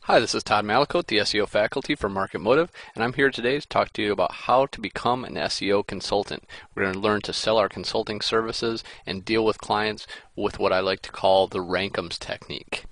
Hi, this is Todd Malicote, the SEO faculty for Market Motive, and I'm here today to talk to you about how to become an SEO consultant. We're going to learn to sell our consulting services and deal with clients with what I like to call the Rankums technique.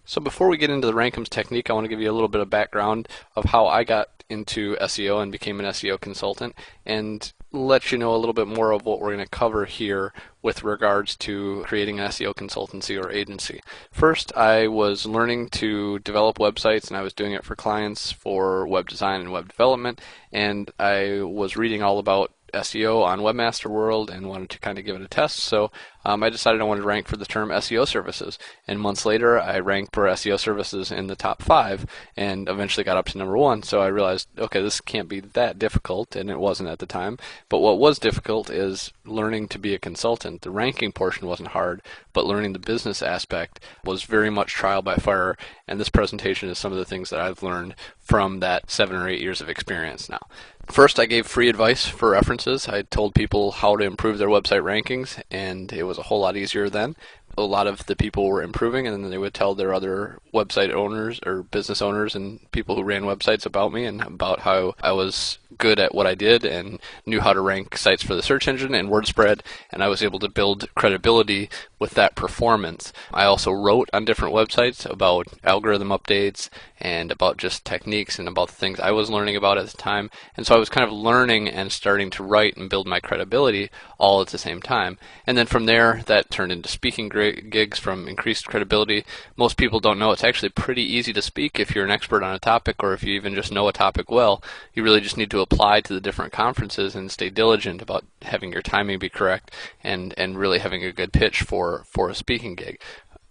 So before we get into the Rankums technique, I want to give you a little bit of background of how I got into SEO and became an SEO consultant, and let you know a little bit more of what we're going to cover here with regards to creating an SEO consultancy or agency. First, I was learning to develop websites, and I was doing it for clients for web design and web development, and I was reading all about SEO on Webmaster World and wanted to kind of give it a test, so I decided I wanted to rank for the term SEO services, and months later I ranked for SEO services in the top 5 and eventually got up to number 1. So I realized, okay, this can't be that difficult, and it wasn't at the time. But what was difficult is learning to be a consultant. The ranking portion wasn't hard, but learning the business aspect was very much trial by fire, and this presentation is some of the things that I've learned from that 7 or 8 years of experience now. First, I gave free advice for references. I told people how to improve their website rankings, and it was a whole lot easier then. A lot of the people were improving, and then they would tell their other website owners or business owners and people who ran websites about me and about how I was good at what I did and knew how to rank sites for the search engine and word spread, and I was able to build credibility with that performance. I also wrote on different websites about algorithm updates and about just techniques and about the things I was learning about at the time, and so I was kind of learning and starting to write and build my credibility all at the same time. And then from there, that turned into speaking gigs from increased credibility. Most people don't know it's actually pretty easy to speak if you're an expert on a topic, or if you even just know a topic well. You really just need to apply to the different conferences and stay diligent about having your timing be correct and really having a good pitch for a speaking gig.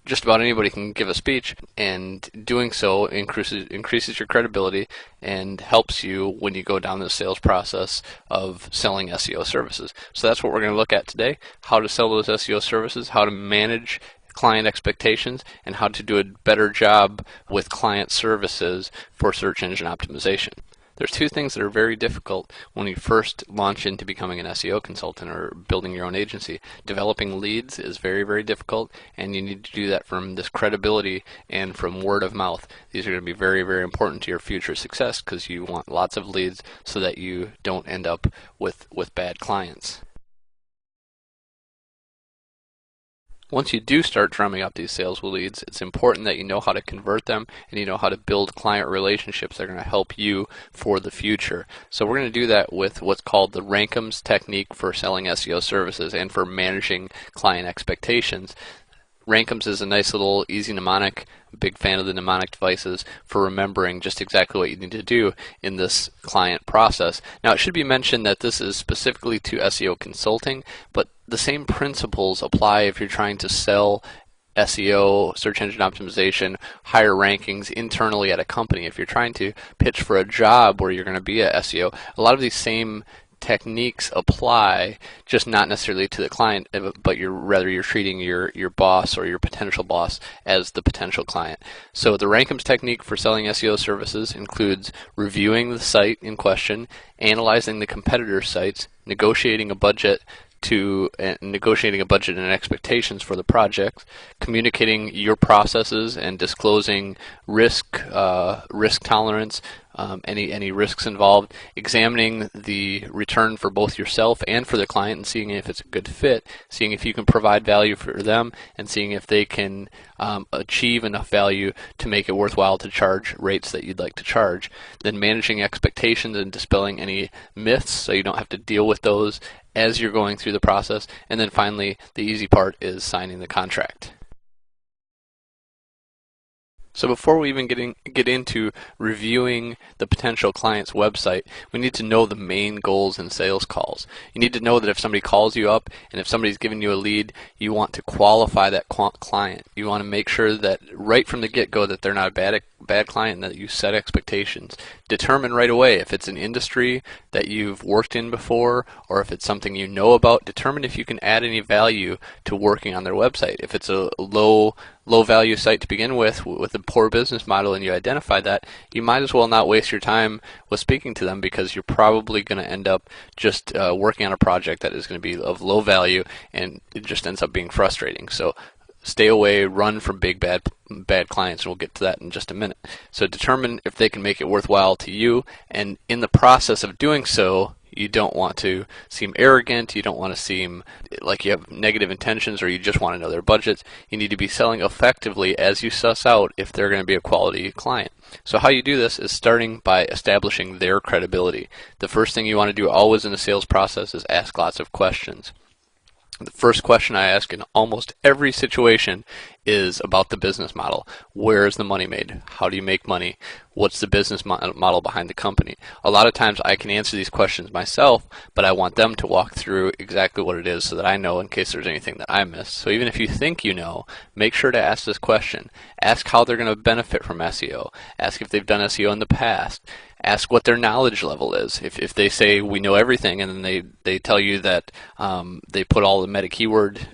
Just about anybody can give a speech, and doing so increases your credibility and helps you when you go down the sales process of selling SEO services. So that's what we're going to look at today: how to sell those SEO services, how to manage client expectations, and how to do a better job with client services for search engine optimization. There's two things that are very difficult when you first launch into becoming an SEO consultant or building your own agency. Developing leads is very, very difficult, and you need to do that from this credibility and from word of mouth. These are going to be very, very important to your future success because you want lots of leads so that you don't end up with bad clients. Once you do start drumming up these sales leads, it's important that you know how to convert them and you know how to build client relationships that are going to help you for the future. So we're going to do that with what's called the Rankums technique for selling SEO services and for managing client expectations. Rankums is a nice little easy mnemonic. I'm a big fan of the mnemonic devices for remembering just exactly what you need to do in this client process. Now, it should be mentioned that this is specifically to SEO consulting, but the same principles apply if you're trying to sell SEO, search engine optimization, higher rankings internally at a company. If you're trying to pitch for a job where you're going to be a SEO, a lot of these same techniques apply, just not necessarily to the client, but you're treating your boss or your potential boss as the potential client. So the Rankums technique for selling SEO services includes reviewing the site in question, analyzing the competitor sites, negotiating a budget and expectations for the project, communicating your processes and disclosing risk tolerance, any risks involved, examining the return for both yourself and for the client and seeing if it's a good fit, seeing if you can provide value for them, and seeing if they can achieve enough value to make it worthwhile to charge rates that you'd like to charge. Then managing expectations and dispelling any myths so you don't have to deal with those as you're going through the process. And then finally, the easy part is signing the contract. So before we even get into reviewing the potential client's website, we need to know the main goals in sales calls. You need to know that if somebody calls you up and if somebody's giving you a lead, you want to qualify that client. You want to make sure that right from the get-go that they're not a bad client and that you set expectations. Determine right away if it's an industry that you've worked in before or if it's something you know about. Determine if you can add any value to working on their website. If it's a low value site to begin with a poor business model and you identify that, you might as well not waste your time with speaking to them because you're probably going to end up just working on a project that is going to be of low value and it just ends up being frustrating. So stay away, run from big bad clients, and we'll get to that in just a minute. So determine if they can make it worthwhile to you, and in the process of doing so, you don't want to seem arrogant, you don't want to seem like you have negative intentions, or you just want to know their budgets. You need to be selling effectively as you suss out if they're going to be a quality client. So how you do this is starting by establishing their credibility. The first thing you want to do always in the sales process is ask lots of questions. The first question I ask in almost every situation is about the business model. Where is the money made? How do you make money? What's the business model behind the company? A lot of times I can answer these questions myself, but I want them to walk through exactly what it is so that I know in case there's anything that I missed. So even if you think you know, make sure to ask this question. Ask how they're going to benefit from SEO. Ask if they've done SEO in the past. Ask what their knowledge level is. If they say we know everything, and then they tell you that they put all the meta keywords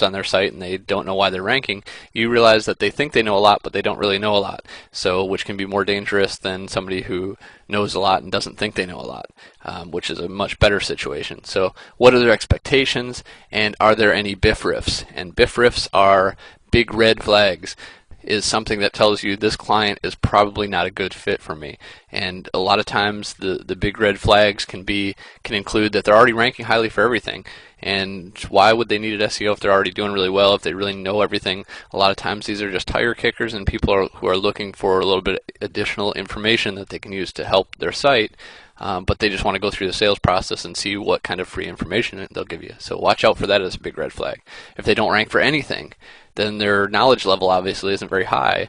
on their site and they don't know why they're ranking, you realize that they think they know a lot, but they don't really know a lot. So, which can be more dangerous than somebody who knows a lot and doesn't think they know a lot, which is a much better situation. So, what are their expectations, and are there any biff riffs? And biff riffs are big red flags. Is something that tells you this client is probably not a good fit for me. And a lot of times the big red flags can include that they're already ranking highly for everything. And why would they need an SEO if they're already doing really well, if they really know everything? A lot of times these are just tire kickers, and people who are looking for a little bit additional information that they can use to help their site. But they just want to go through the sales process and see what kind of free information they'll give you. So watch out for that as a big red flag. If they don't rank for anything, then their knowledge level obviously isn't very high.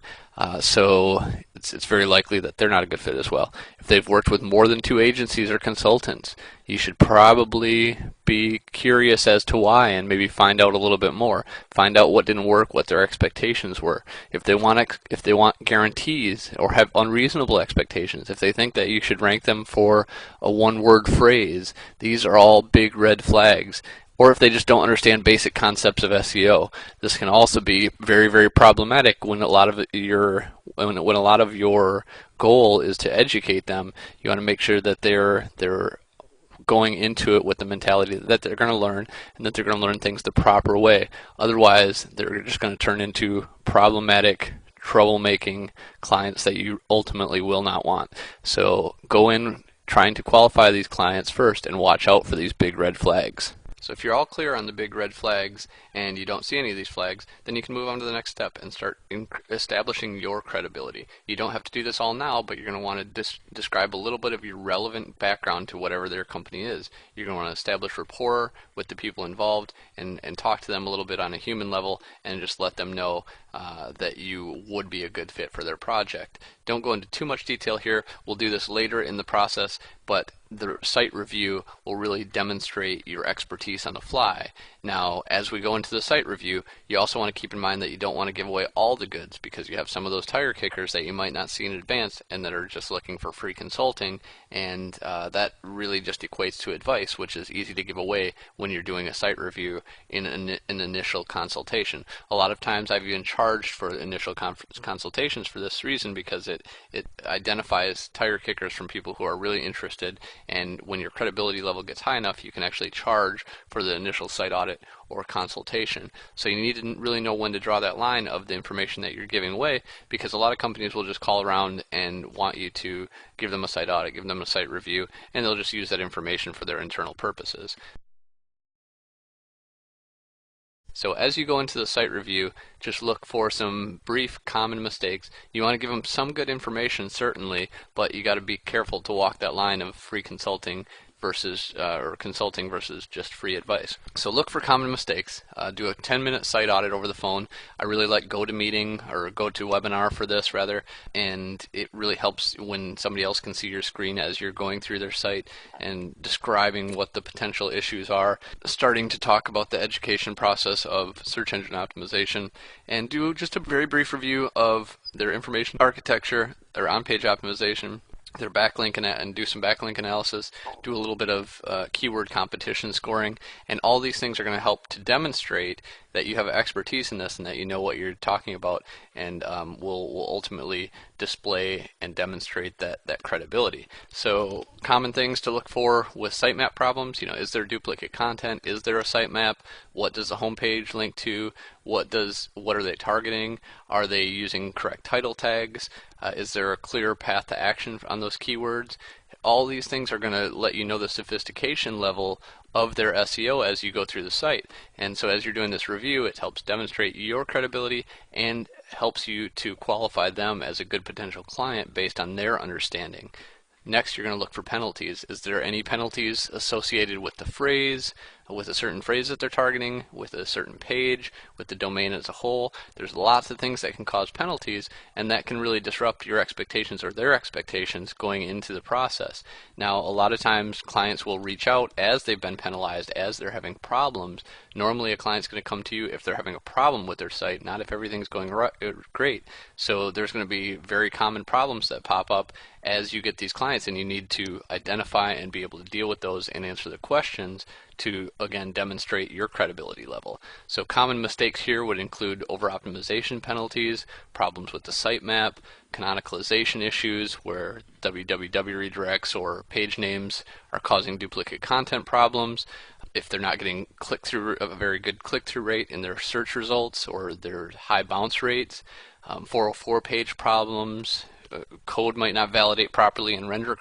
So it's very likely that they're not a good fit as well. If they've worked with more than 2 agencies or consultants, you should probably be curious as to why and maybe find out a little bit more. Find out what didn't work, what their expectations were. If they want guarantees or have unreasonable expectations, if they think that you should rank them for a one-word phrase, these are all big red flags. Or if they just don't understand basic concepts of SEO. This can also be very, very problematic when a lot of your goal is to educate them. You want to make sure that they're going into it with the mentality that they're going to learn, and that they're going to learn things the proper way. Otherwise, they're just going to turn into problematic, troublemaking clients that you ultimately will not want. So go in trying to qualify these clients first and watch out for these big red flags. So if you're all clear on the big red flags and you don't see any of these flags, then you can move on to the next step and start establishing your credibility. You don't have to do this all now, but you're going to want to describe a little bit of your relevant background to whatever their company is. You're going to want to establish rapport with the people involved and talk to them a little bit on a human level, and just let them know that you would be a good fit for their project. Don't go into too much detail here. We'll do this later in the process, but the site review will really demonstrate your expertise on the fly. Now, as we go into the site review, you also want to keep in mind that you don't want to give away all the goods, because you have some of those tire kickers that you might not see in advance and that are just looking for free consulting, and that really just equates to advice, which is easy to give away when you're doing a site review in an initial consultation. A lot of times I've even charged for initial consultations for this reason, because it identifies tire kickers from people who are really interested, and when your credibility level gets high enough, you can actually charge for the initial site audit or consultation. So you need to really know when to draw that line of the information that you're giving away, because a lot of companies will just call around and want you to give them a site audit, give them a site review, and they'll just use that information for their internal purposes. So as you go into the site review, just look for some brief common mistakes. You want to give them some good information, certainly, but you got to be careful to walk that line of free consulting versus or consulting versus just free advice. So look for common mistakes. Do a 10-minute site audit over the phone. I really like GoToMeeting or GoToWebinar for this rather, and it really helps when somebody else can see your screen as you're going through their site and describing what the potential issues are, starting to talk about the education process of search engine optimization, and do just a very brief review of their information architecture, their on-page optimization, their backlink and do some backlink analysis, do a little bit of keyword competition scoring, and all these things are going to help to demonstrate that you have expertise in this and that you know what you're talking about, and will ultimately display and demonstrate that credibility. So common things to look for with sitemap problems, is there duplicate content? Is there a sitemap? What does the homepage link to? What are they targeting? Are they using correct title tags? Is there a clear path to action on those keywords? All these things are going to let you know the sophistication level of their SEO as you go through the site. And so as you're doing this review, it helps demonstrate your credibility and helps you to qualify them as a good potential client based on their understanding. Next, you're going to look for penalties. Is there any penalties associated with the phrase, with a certain phrase that they're targeting, with a certain page, with the domain as a whole? There's lots of things that can cause penalties, and that can really disrupt your expectations or their expectations going into the process. Now, a lot of times clients will reach out as they've been penalized, as they're having problems. Normally, a client's going to come to you if they're having a problem with their site, not if everything's going great. So there's going to be very common problems that pop up as you get these clients, and you need to identify and be able to deal with those and answer the questions to, again, demonstrate your credibility level. So common mistakes here would include over-optimization penalties, problems with the sitemap, canonicalization issues where www redirects or page names are causing duplicate content problems, if they're not getting a very good click-through rate in their search results or their high bounce rates, 404 page problems, code might not validate properly and render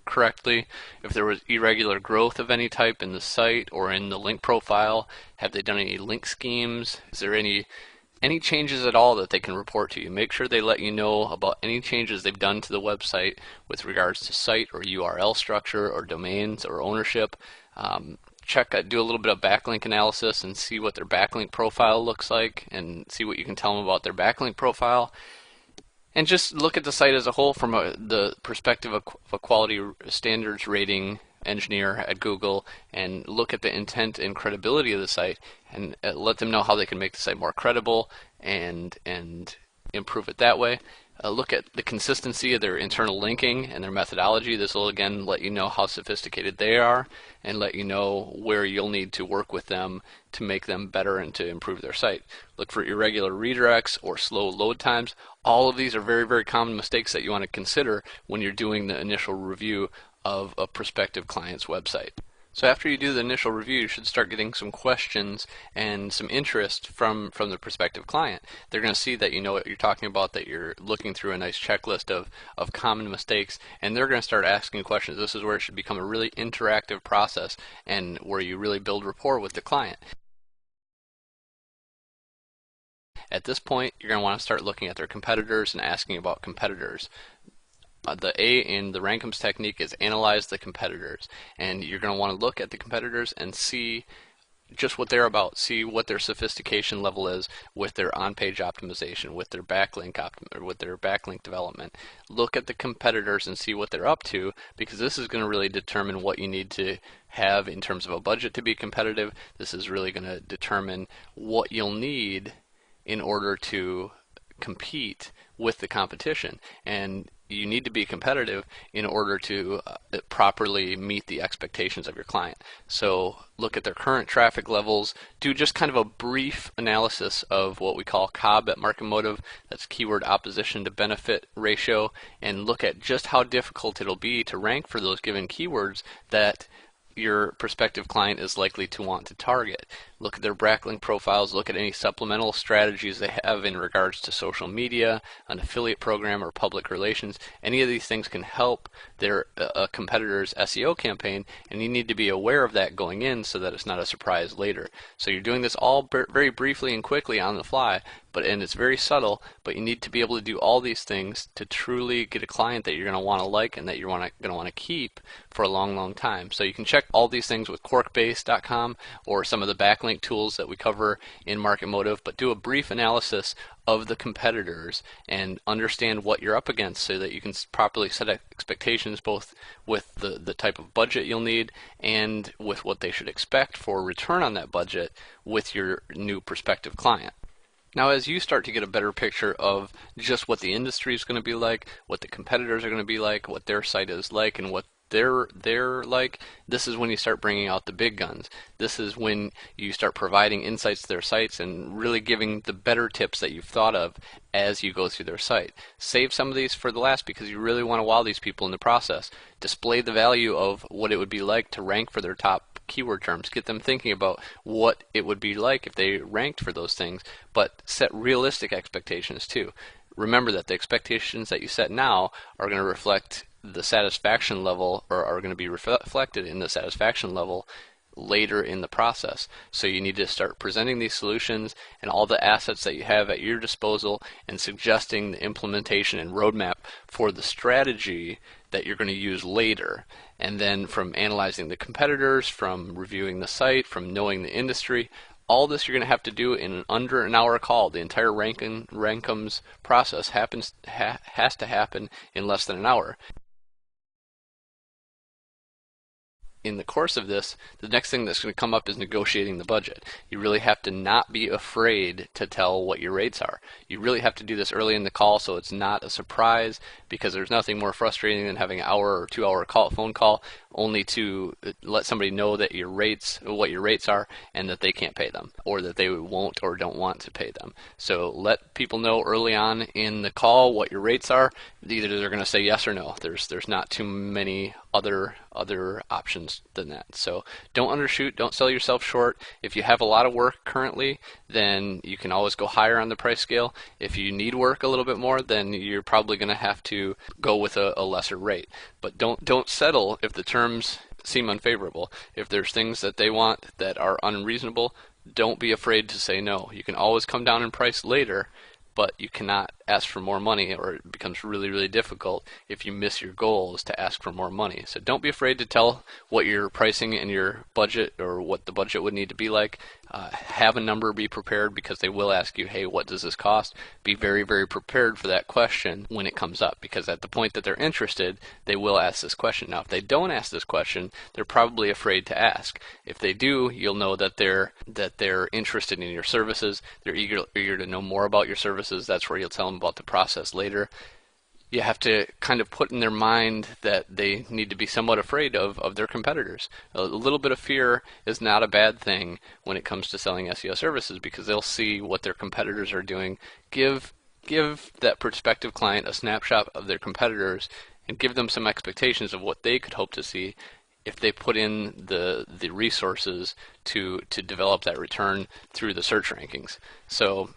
correctly. If there was irregular growth of any type in the site or in the link profile, have they done any link schemes? Is there any changes at all that they can report to you? Make sure they let you know about any changes they've done to the website with regards to site or URL structure or domains or ownership. Do a little bit of backlink analysis and see what their backlink profile looks like and see what you can tell them about their backlink profile. And just look at the site as a whole from the perspective of a quality standards rating engineer at Google, and look at the intent and credibility of the site, and let them know how they can make the site more credible and improve it that way. Look at the consistency of their internal linking and their methodology. This will again let you know how sophisticated they are and let you know where you'll need to work with them to make them better and to improve their site. Look for irregular redirects or slow load times. All of these are very, very common mistakes that you want to consider when you're doing the initial review of a prospective client's website. So after you do the initial review, you should start getting some questions and some interest from the prospective client. They're going to see that you know what you're talking about, that you're looking through a nice checklist of common mistakes, and they're going to start asking questions. This is where it should become a really interactive process and where you really build rapport with the client. At this point, you're going to want to start looking at their competitors and asking about competitors. The A in the Rankums technique is analyze the competitors, and you're going to want to look at the competitors and see just what they're about, see what their sophistication level is with their on-page optimization, with their backlink development. Look at the competitors and see what they're up to, because this is going to really determine what you need to have in terms of a budget to be competitive. This is really going to determine what you'll need in order to compete with the competition, and you need to be competitive in order to properly meet the expectations of your client. So look at their current traffic levels, do just kind of a brief analysis of what we call COB at Market Motive, that's keyword opposition to benefit ratio, and look at just how difficult it'll be to rank for those given keywords that your prospective client is likely to want to target. Look at their backlink profiles, look at any supplemental strategies they have in regards to social media, an affiliate program, or public relations. Any of these things can help their competitor's SEO campaign, and you need to be aware of that going in so that it's not a surprise later. So you're doing this all very briefly and quickly on the fly, and it's very subtle, but you need to be able to do all these things to truly get a client that you're going to want to like and that you're going to want to keep for a long, long time. So you can check all these things with Quarkbase.com or some of the backlink tools that we cover in Market Motive, but do a brief analysis of the competitors and understand what you're up against so that you can properly set expectations both with the type of budget you'll need and with what they should expect for return on that budget with your new prospective client. Now, as you start to get a better picture of just what the industry is going to be like, what the competitors are going to be like, what their site is like, and what they're like, this is when you start bringing out the big guns. This is when you start providing insights to their sites and really giving the better tips that you've thought of as you go through their site. Save some of these for the last because you really want to wow these people in the process. Display the value of what it would be like to rank for their top keyword terms, get them thinking about what it would be like if they ranked for those things, but set realistic expectations too. Remember that the expectations that you set now are going to reflect the satisfaction level, or are going to be reflected in the satisfaction level later in the process. So you need to start presenting these solutions and all the assets that you have at your disposal and suggesting the implementation and roadmap for the strategy that you're going to use later. And then from analyzing the competitors, from reviewing the site, from knowing the industry, all this you're going to have to do in under an hour call. The entire Rankums process has to happen in less than an hour. In the course of this, the next thing that's going to come up is negotiating the budget. You really have to not be afraid to tell what your rates are. You really have to do this early in the call so it's not a surprise, because there's nothing more frustrating than having an hour or 2 hour phone call only to let somebody know that what your rates are, and that they can't pay them, or that they won't or don't want to pay them. So let people know early on in the call what your rates are. Either they're going to say yes or no. There's not too many other options than that. So don't undershoot, don't sell yourself short. If you have a lot of work currently, then you can always go higher on the price scale. If you need work a little bit more, then you're probably going to have to go with a lesser rate. But don't settle if the terms seem unfavorable. If there's things that they want that are unreasonable, don't be afraid to say no. You can always come down in price later, but you cannot ask for more money, or it becomes really, really difficult if you miss your goals to ask for more money. So don't be afraid to tell what your pricing and your budget, or what the budget would need to be like. Have a number, be prepared, because they will ask you, hey, what does this cost? Be very, very prepared for that question when it comes up, because at the point that they're interested, they will ask this question. Now, if they don't ask this question, they're probably afraid to ask. If they do, you'll know that they're interested in your services. They're eager to know more about your services. That's where you'll tell them about the process later. You have to kind of put in their mind that they need to be somewhat afraid of their competitors. A little bit of fear is not a bad thing when it comes to selling SEO services, because they'll see what their competitors are doing. Give that prospective client a snapshot of their competitors, and give them some expectations of what they could hope to see if they put in the resources to develop that return through the search rankings. So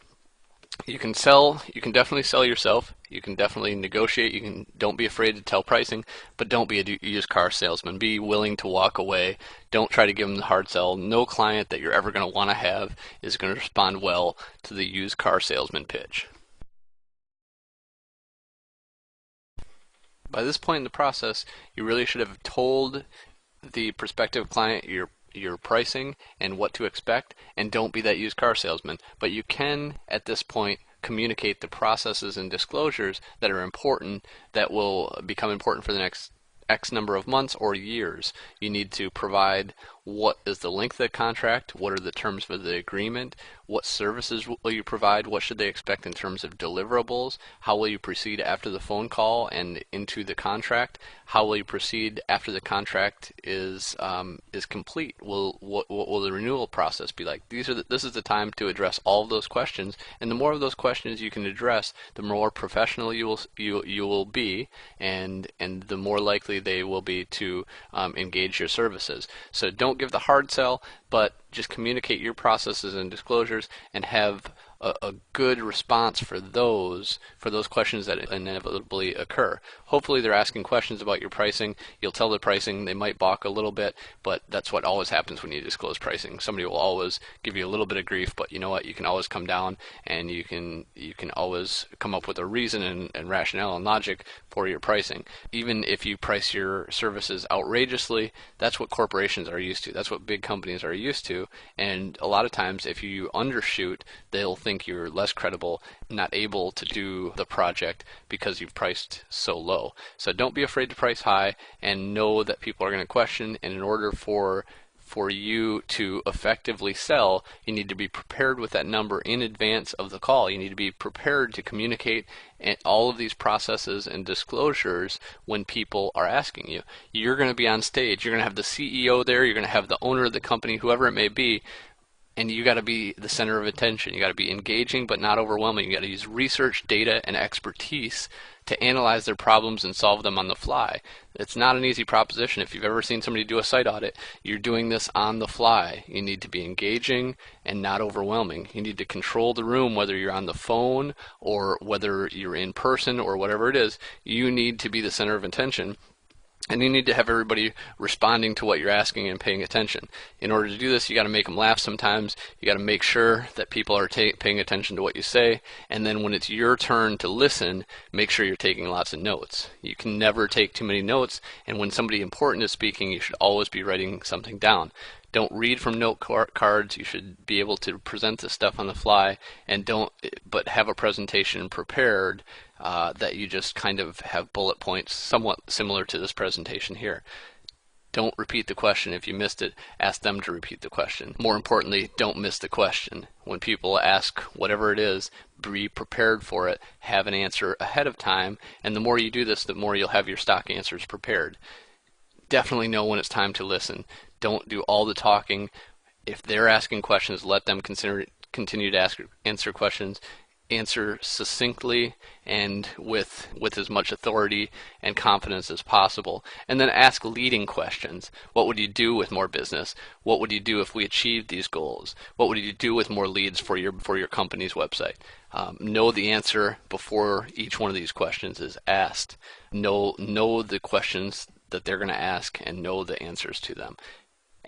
you can definitely sell yourself. You can definitely negotiate. Don't be afraid to tell pricing, but don't be a used car salesman. Be willing to walk away. Don't try to give them the hard sell. No client that you're ever going to want to have is going to respond well to the used car salesman pitch. By this point in the process, you really should have told the prospective client your pricing and what to expect, and don't be that used car salesman. But you can, at this point, communicate the processes and disclosures that are important, that will become important for the next X number of months or years. You need to provide what is the length of the contract, what are the terms for the agreement, what services will you provide, what should they expect in terms of deliverables, how will you proceed after the phone call and into the contract, how will you proceed after the contract is complete, what will the renewal process be like. This is the time to address all of those questions, and the more of those questions you can address, the more professional you will be, and the more likely they will be to engage your services. So don't give the hard sell, but just communicate your processes and disclosures, and have a good response for those questions that inevitably occur. Hopefully they're asking questions about your pricing. You'll tell the pricing. They might balk a little bit, but that's what always happens when you disclose pricing. Somebody will always give you a little bit of grief, but you know what? You can always come down, and you can always come up with a reason and rationale and logic for your pricing. Even if you price your services outrageously, that's what corporations are used to. That's what big companies are used to. And a lot of times, if you undershoot, they'll think you're less credible, not able to do the project because you've priced so low. So don't be afraid to price high, and know that people are going to question, and in order for you to effectively sell, you need to be prepared with that number in advance of the call. You need to be prepared to communicate all of these processes and disclosures when people are asking you. You're going to be on stage. You're going to have the CEO there. You're going to have the owner of the company, whoever it may be, and you got to be the center of attention. You got to be engaging but not overwhelming. You got to use research, data, and expertise to analyze their problems and solve them on the fly. It's not an easy proposition. If you've ever seen somebody do a site audit, you're doing this on the fly. You need to be engaging and not overwhelming. You need to control the room, whether you're on the phone or whether you're in person or whatever it is. You need to be the center of attention. And you need to have everybody responding to what you're asking and paying attention. In order to do this, you got to make them laugh sometimes. You got to make sure that people are paying attention to what you say. And then when it's your turn to listen, make sure you're taking lots of notes. You can never take too many notes. And when somebody important is speaking, you should always be writing something down. Don't read from note cards. You should be able to present this stuff on the fly, and but have a presentation prepared that you just kind of have bullet points somewhat similar to this presentation here. Don't repeat the question. If you missed it, ask them to repeat the question. More importantly, don't miss the question. When people ask whatever it is, be prepared for it. Have an answer ahead of time, and the more you do this, the more you'll have your stock answers prepared. Definitely know when it's time to listen. Don't do all the talking. If they're asking questions, let them continue to answer questions. Answer succinctly and with as much authority and confidence as possible. And then ask leading questions. What would you do with more business? What would you do if we achieved these goals? What would you do with more leads for your company's website? Know the answer before each one of these questions is asked. Know the questions that they're going to ask and know the answers to them.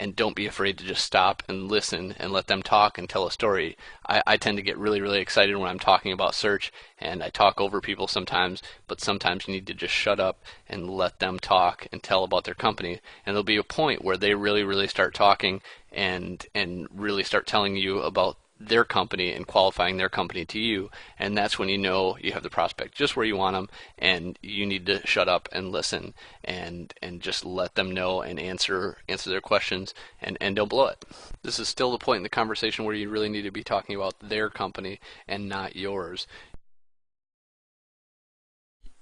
And don't be afraid to just stop and listen and let them talk and tell a story. I tend to get really, really excited when I'm talking about search, and I talk over people sometimes, but sometimes you need to just shut up and let them talk and tell about their company. And there'll be a point where they really, really start talking and really start telling you about their company and qualifying their company to you, and that's when you know you have the prospect just where you want them, and you need to shut up and listen and just let them know and answer their questions, and don't blow it. This is still the point in the conversation where you really need to be talking about their company and not yours.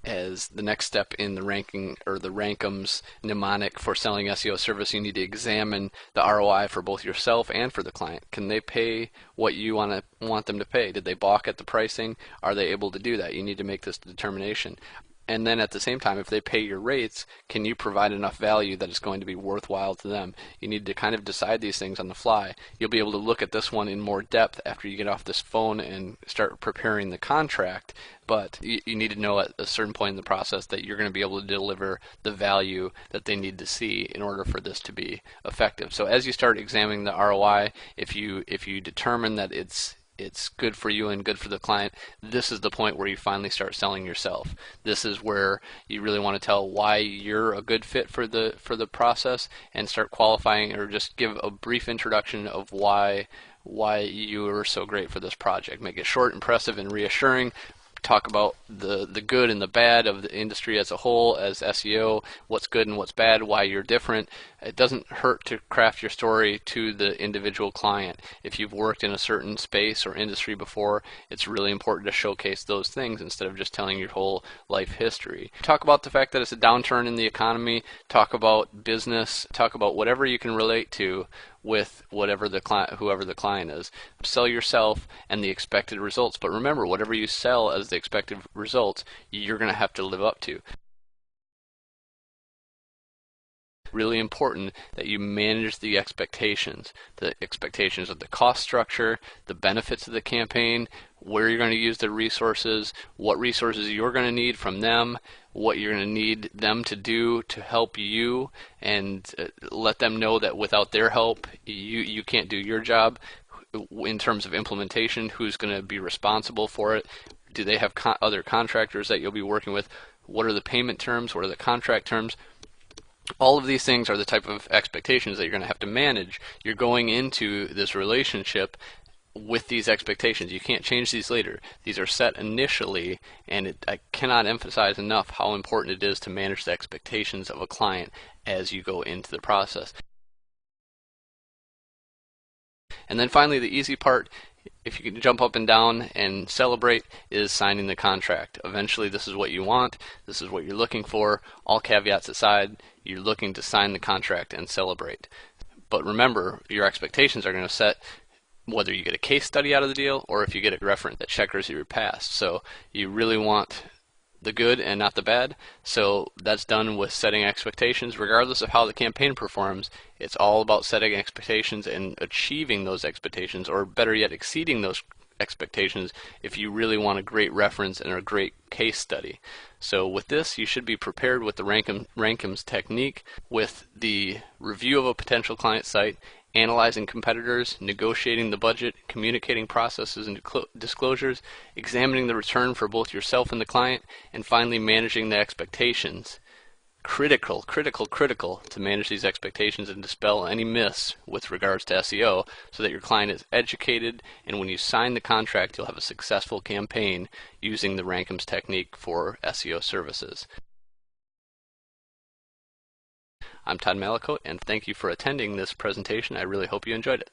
As the next step in the ranking or the Rankums mnemonic for selling SEO service, you need to examine the ROI for both yourself and for the client. Can they pay what you want them to pay? Did they balk at the pricing? Are they able to do that? You need to make this determination. And then at the same time, if they pay your rates, can you provide enough value that it's going to be worthwhile to them? You need to kind of decide these things on the fly. You'll be able to look at this one in more depth after you get off this phone and start preparing the contract, but you need to know at a certain point in the process that you're going to be able to deliver the value that they need to see in order for this to be effective. So as you start examining the ROI, if you determine that it's good for you and good for the client, this is the point where you finally start selling yourself. This is where you really want to tell why you're a good fit for the process, and start qualifying, or just give a brief introduction of why you are so great for this project. Make it short, impressive, and reassuring. Talk about the good and the bad of the industry as a whole, as SEO, what's good and what's bad, why you're different. It doesn't hurt to craft your story to the individual client. If you've worked in a certain space or industry before, it's really important to showcase those things instead of just telling your whole life history. Talk about the fact that it's a downturn in the economy. Talk about business. Talk about whatever you can relate to with whoever the client is. Sell yourself and the expected results. But remember, whatever you sell as the expected results, you're going to have to live up to. Really important that you manage the expectations of the cost structure, the benefits of the campaign, where you're going to use the resources, what resources you're going to need from them, what you're going to need them to do to help you, and let them know that without their help, you can't do your job. In terms of implementation, who's going to be responsible for it? Do they have other contractors that you'll be working with? What are the payment terms? What are the contract terms? All of these things are the type of expectations that you're going to have to manage. You're going into this relationship with these expectations. You can't change these later. These are set initially, and I cannot emphasize enough how important it is to manage the expectations of a client as you go into the process. And then finally, the easy part, if you can jump up and down and celebrate, is signing the contract. Eventually, this is what you want. This is what you're looking for. All caveats aside, you're looking to sign the contract and celebrate. But remember, your expectations are going to set whether you get a case study out of the deal or if you get a reference that checkers your past. So you really want the good and not the bad. So that's done with setting expectations. Regardless of how the campaign performs, it's all about setting expectations and achieving those expectations, or better yet, exceeding those expectations if you really want a great reference and a great case study. So with this, you should be prepared with the Rankums technique, with the review of a potential client site, analyzing competitors, negotiating the budget, communicating processes and disclosures, examining the return for both yourself and the client, and finally managing the expectations. Critical to manage these expectations and dispel any myths with regards to SEO so that your client is educated, and when you sign the contract, you'll have a successful campaign using the Rankums technique for SEO services. I'm Todd Malakote, and thank you for attending this presentation. I really hope you enjoyed it.